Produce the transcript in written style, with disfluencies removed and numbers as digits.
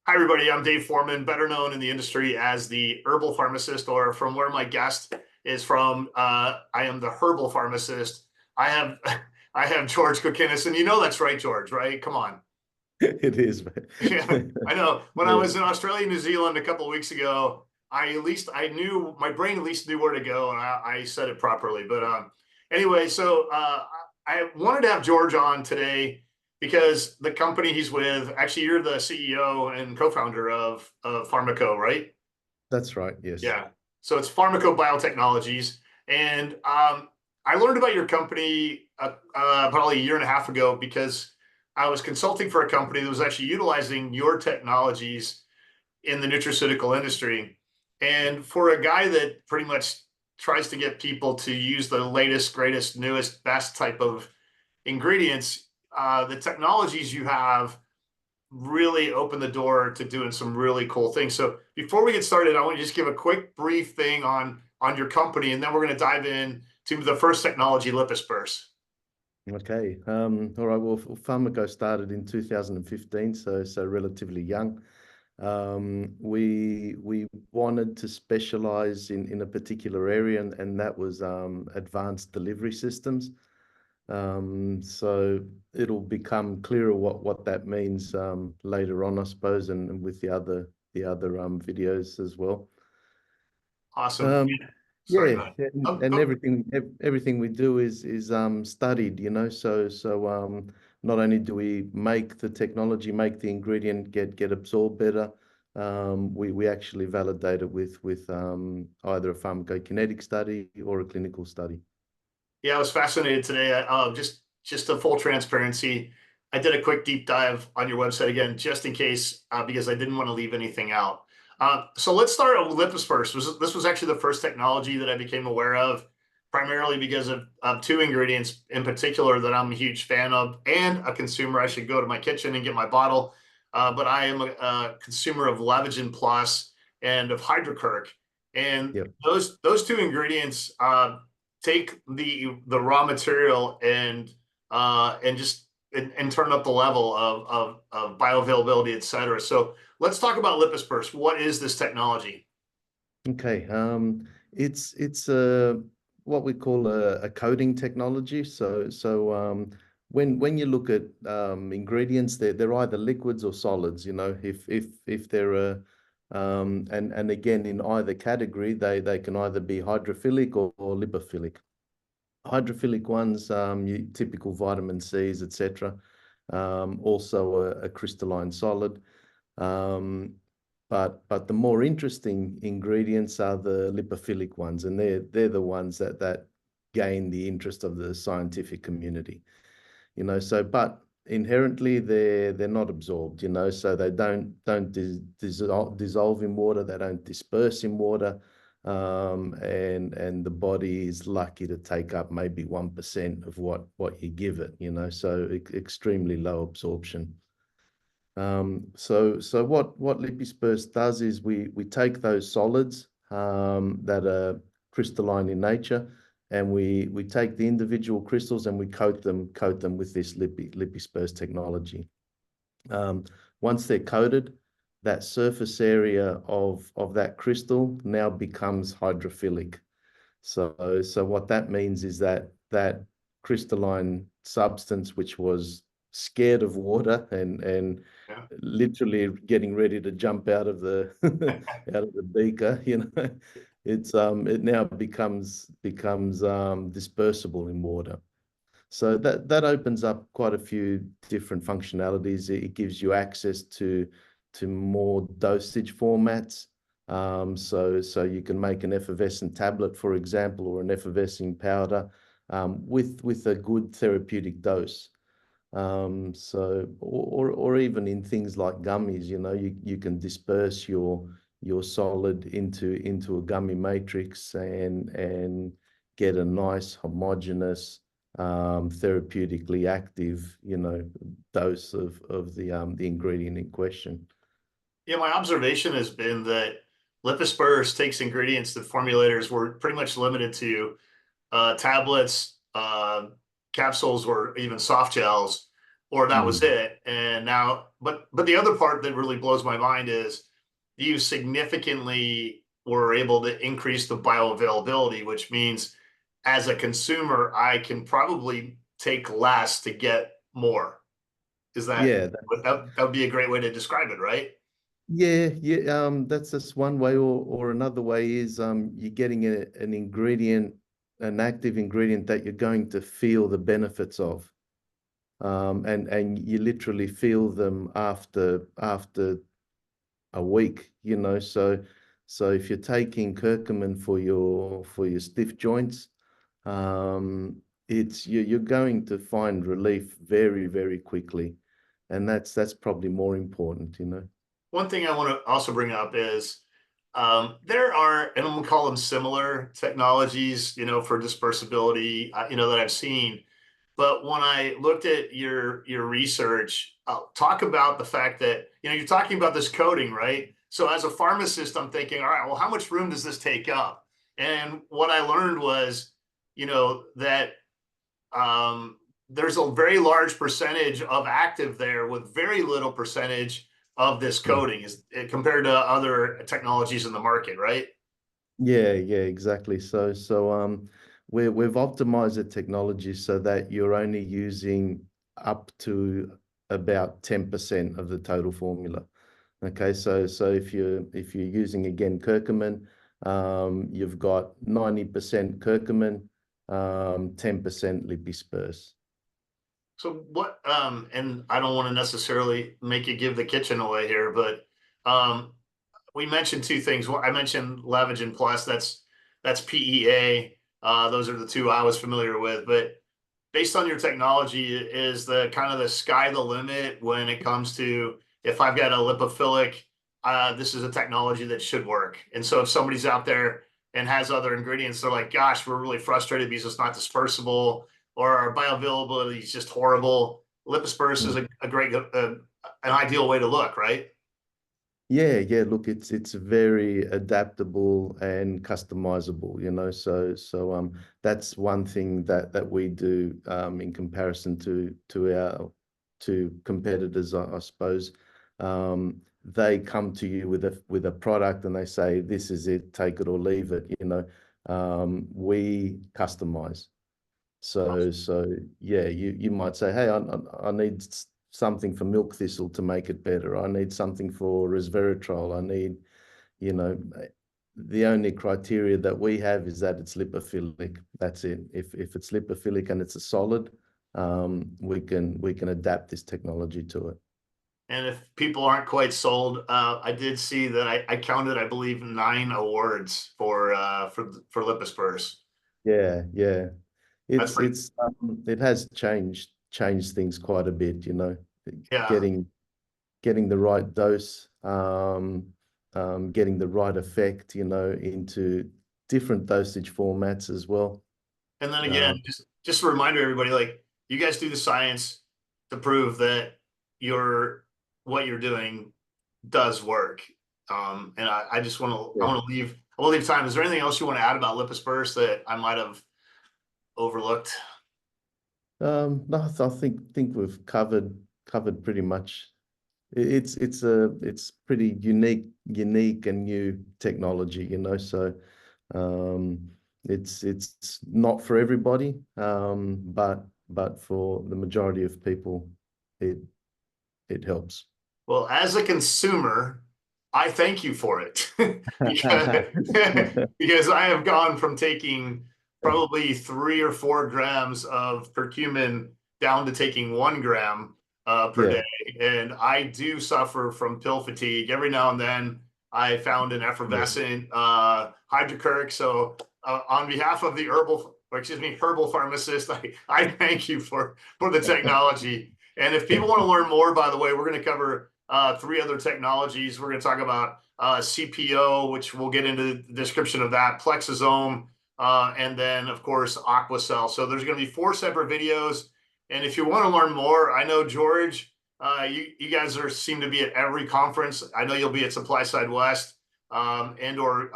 Hi, everybody. I'm Dave Foreman, better known in the industry as the herbal pharmacist, or from where my guest is from. I am the herbal pharmacist. I have I have George Kokinis, and you know that's right, George, right? Come on. It is, Yeah, man. I know. When I Yeah. was in Australia, New Zealand a couple of weeks ago, I knew my brain at least knew where to go, and I said it properly. But anyway, so I wanted to have George on today because the company he's with, actually, you're the CEO and co-founder of Pharmaco, right? That's right. Yes. Yeah. So it's Pharmaco Biotechnologies, and I learned about your company probably a year and a half ago because I was consulting for a company that was actually utilizing your technologies in the nutraceutical industry. And for a guy that pretty much tries to get people to use the latest, greatest, newest, best type of ingredients, the technologies you have really open the door to doing some really cool things. So before we get started, I want to just give a quick brief thing on your company, and then we're going to dive in to the first technology, Lipisperse. Okay. All right. Well, Pharmaco started in 2015, so relatively young. We wanted to specialize in a particular area, and that was advanced delivery systems. So it'll become clearer what that means later on, I suppose, and with the other videos as well. Awesome. Um, Sorry, yeah, go ahead. and everything we do is studied, So not only do we make the technology, make the ingredient get absorbed better, we actually validate it with either a pharmacokinetic study or a clinical study. Yeah, I was fascinated today. Just a full transparency, I did a quick deep dive on your website again, just in case, because I didn't want to leave anything out. So let's start with Lipisperse. This was actually the first technology that I became aware of, primarily because of two ingredients in particular that I'm a huge fan of and a consumer. I should go to my kitchen and get my bottle, but I am a consumer of Levagen Plus and of Hydrocurc. And Yep. those two ingredients take the raw material and just and turn up the level of bioavailability, et cetera. So let's talk about Lipisperse. What is this technology? Okay. It's what we call a coding technology. When you look at ingredients, they're either liquids or solids. If they're and again in either category, they can either be hydrophilic or lipophilic. Hydrophilic ones, typical vitamin C's, etc. Also a crystalline solid. Um, but the more interesting ingredients are the lipophilic ones, and they're the ones that gain the interest of the scientific community. But inherently they're not absorbed, so they don't dissolve in water, they don't disperse in water, and the body is lucky to take up maybe 1% of what you give it, so extremely low absorption. So what Lipisperse does is we take those solids that are crystalline in nature, and we take the individual crystals and we coat them with this Lipisperse technology. Once they're coated, that surface area of that crystal now becomes hydrophilic. So what that means is that crystalline substance, which was scared of water and Yeah. literally getting ready to jump out of the out of the beaker, it now becomes dispersible in water. So that opens up quite a few different functionalities. It gives you access to more dosage formats. So you can make an effervescent tablet, for example, or an effervescing powder with a good therapeutic dose. Or even in things like gummies, you can disperse your solid into a gummy matrix and get a nice homogeneous therapeutically active, dose of the ingredient in question. Yeah, my observation has been that Lipisperse takes ingredients that formulators were pretty much limited to tablets, capsules, or even soft gels, or that was Mm. it. And now but the other part that really blows my mind is you significantly were able to increase the bioavailability, which means as a consumer, I can probably take less to get more. Is that Yeah, that would be a great way to describe it, right? yeah. That's just one way, or another way is you're getting an ingredient, an active ingredient that you're going to feel the benefits of. And you literally feel them after a week, you know. So if you're taking curcumin for your stiff joints, um, it's you're going to find relief very, very quickly, and that's probably more important, you know. One thing I want to also bring up is there are, and I'm gonna call them similar technologies, for dispersibility, that I've seen. But when I looked at your research, talk about the fact that you're talking about this coating, right? So as a pharmacist, I'm thinking, all right, well, how much room does this take up? And what I learned was, that there's a very large percentage of active there with very little percentage of this Mm. coating is compared to other technologies in the market, right? Yeah, exactly. So we've optimized the technology so that you're only using up to about 10% of the total formula. Okay, so if you're using again curcumin, you've got 90% curcumin, 10% lipisperse. So what, and I don't want to necessarily make you give the kitchen away here, but um, we mentioned two things. Well, I mentioned Levagen Plus. That's PEA. Those are the two I was familiar with. But based on your technology, is the kind of the sky the limit when it comes to if I've got a lipophilic, this is a technology that should work. And so if somebody's out there and has other ingredients, they're like, gosh, we're really frustrated because it's not dispersible or our bioavailability is just horrible. Lipisperse is a great, an ideal way to look, right? Yeah. Look, it's very adaptable and customizable, you know. So that's one thing that we do in comparison to competitors, I suppose. They come to you with a product and they say, this is it, take it or leave it, you know. We customize. So yeah, you might say, hey, I need something for milk thistle to make it better. I need something for resveratrol. I need, you know, the only criteria that we have is that it's lipophilic. That's it. If it's lipophilic and it's a solid, we can adapt this technology to it. And if people aren't quite sold, I did see that I counted, I believe, 9 awards for Lipisperse. Yeah. That's pretty, It has changed things quite a bit, you know, yeah. getting getting the right dose, getting the right effect, you know, into different dosage formats as well. And then again, Um, just a reminder, everybody, like you guys do the science to prove that your what you're doing does work. And I just want to yeah. I want to leave time. Is there anything else you want to add about Lipisperse that I might have overlooked? No, I think we've covered pretty much. It's pretty unique and new technology, you know. So um, it's not for everybody, but for the majority of people, it it helps. Well, as a consumer, I thank you for it because because I have gone from taking probably 3 or 4 grams of curcumin down to taking 1 gram per Yeah, day, and I do suffer from pill fatigue. Every now and then, I found an yeah, effervescent hydrocurc. So, on behalf of the herbal pharmacist, I thank you for the technology. And if people want to learn more, by the way, we're going to cover 3 other technologies. We're going to talk about CPO, which we'll get into the description of that, Plexosome, and then, of course, Aquacell. So there's going to be 4 separate videos. And if you want to learn more, I know, George, you guys seem to be at every conference. I know you'll be at Supply Side West and or